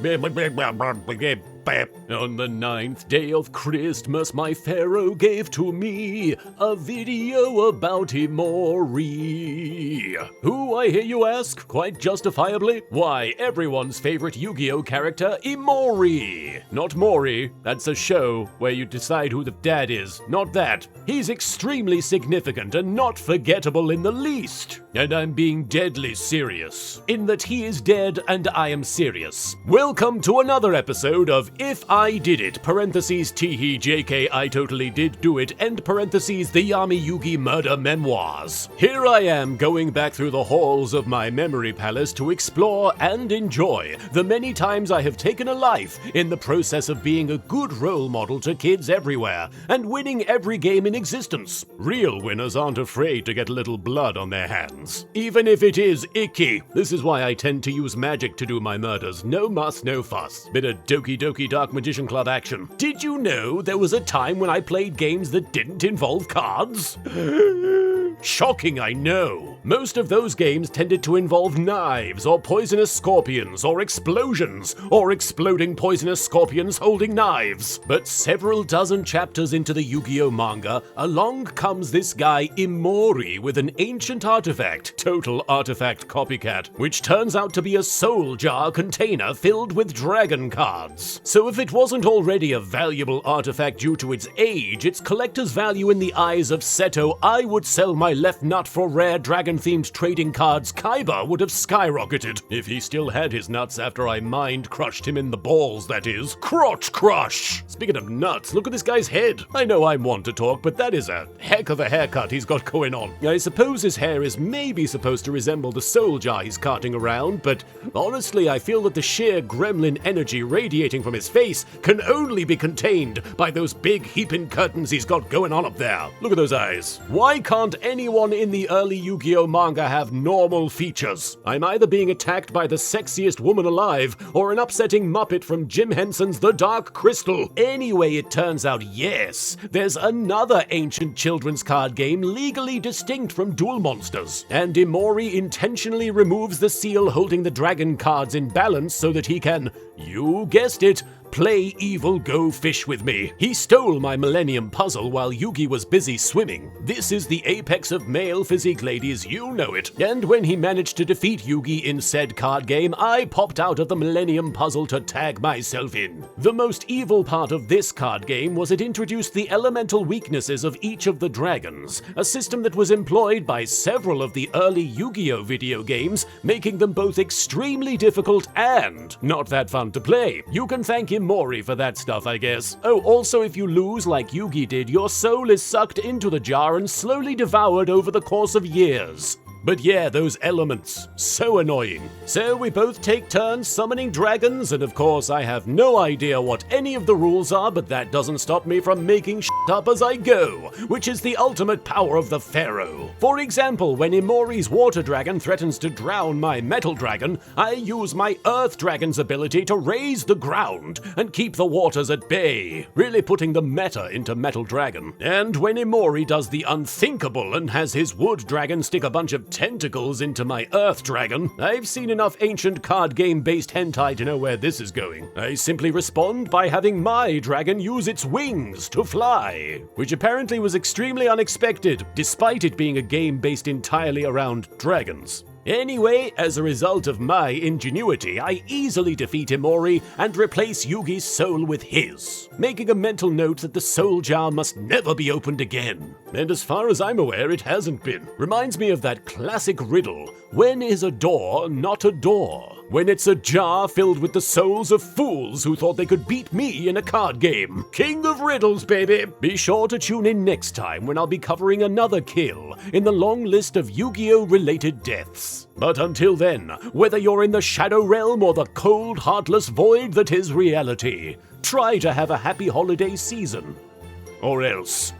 On the 9th day of Christmas, my pharaoh gave to me a video about Imori. Who, I hear you ask, quite justifiably? Why, everyone's favorite Yu-Gi-Oh character, Imori. Not Mori, that's a show where you decide who the dad is, not that. He's extremely significant and not forgettable in the least. And I'm being deadly serious, in that he is dead and I am serious. Welcome to another episode of If I Did It, parentheses teehee JK I totally did do it, end parentheses the Yami Yugi murder memoirs. Here I am going back through the halls of my memory palace to explore and enjoy the many times I have taken a life in the process of being a good role model to kids everywhere and winning every game in existence. Real winners aren't afraid to get a little blood on their hands, even if it is icky. This is why I tend to use magic to do my murders. No muss, no fuss. Bit of Doki Doki Dark Magician Club action. Did you know there was a time when I played games that didn't involve cards? Shocking, I know. Most of those games tended to involve knives, or poisonous scorpions, or explosions, or exploding poisonous scorpions holding knives. But several dozen chapters into the Yu-Gi-Oh manga, along comes this guy Imori with an ancient artifact, total artifact copycat, which turns out to be a soul jar container filled with dragon cards. So if it wasn't already a valuable artifact due to its age, its collector's value in the eyes of Seto, I would sell my left nut for rare dragon-themed trading cards. Kaiba would have skyrocketed if he still had his nuts after I mind-crushed him in the balls, that is. Crotch crush! Speaking of nuts, look at this guy's head. I know I'm one to talk, but that is a heck of a haircut he's got going on. I suppose his hair is maybe supposed to resemble the soul jar he's carting around, but honestly I feel that the sheer gremlin energy radiating from his face can only be contained by those big heaping curtains he's got going on up there. Look at those eyes. Why can't anyone in the early Yu-Gi-Oh manga have normal features? I'm either being attacked by the sexiest woman alive or an upsetting Muppet from Jim Henson's The Dark Crystal. Anyway, it turns out, yes, there's another ancient children's card game legally distinct from Duel Monsters, and Imori intentionally removes the seal holding the dragon cards in balance so that he can, you guessed it, play evil go fish with me. He stole my Millennium Puzzle while Yugi was busy swimming. This is the apex of male physique, ladies, you know it. And when he managed to defeat Yugi in said card game, I popped out of the Millennium Puzzle to tag myself in. The most evil part of this card game was it introduced the elemental weaknesses of each of the dragons, a system that was employed by several of the early Yu-Gi-Oh video games, making them both extremely difficult and not that fun to play. You can thank Imori for that stuff, I guess. Oh, also if you lose like Yugi did, your soul is sucked into the jar and slowly devoured over the course of years. But yeah, those elements, so annoying. So we both take turns summoning dragons, and of course I have no idea what any of the rules are, but that doesn't stop me from making shit up as I go, which is the ultimate power of the pharaoh. For example, when Imori's water dragon threatens to drown my metal dragon, I use my earth dragon's ability to raise the ground and keep the waters at bay, really putting the meta into metal dragon. And when Imori does the unthinkable and has his wood dragon stick a bunch of tentacles into my earth dragon, I've seen enough ancient card game based hentai to know where this is going. I simply respond by having my dragon use its wings to fly, which apparently was extremely unexpected, despite it being a game based entirely around dragons. Anyway, as a result of my ingenuity, I easily defeat Imori and replace Yugi's soul with his, making a mental note that the soul jar must never be opened again. And as far as I'm aware, it hasn't been. Reminds me of that classic riddle, when is a door not a door? When it's a jar filled with the souls of fools who thought they could beat me in a card game. King of riddles, baby! Be sure to tune in next time when I'll be covering another kill in the long list of Yu-Gi-Oh! Related deaths. But until then, whether you're in the shadow realm or the cold, heartless void that is reality, try to have a happy holiday season. Or else.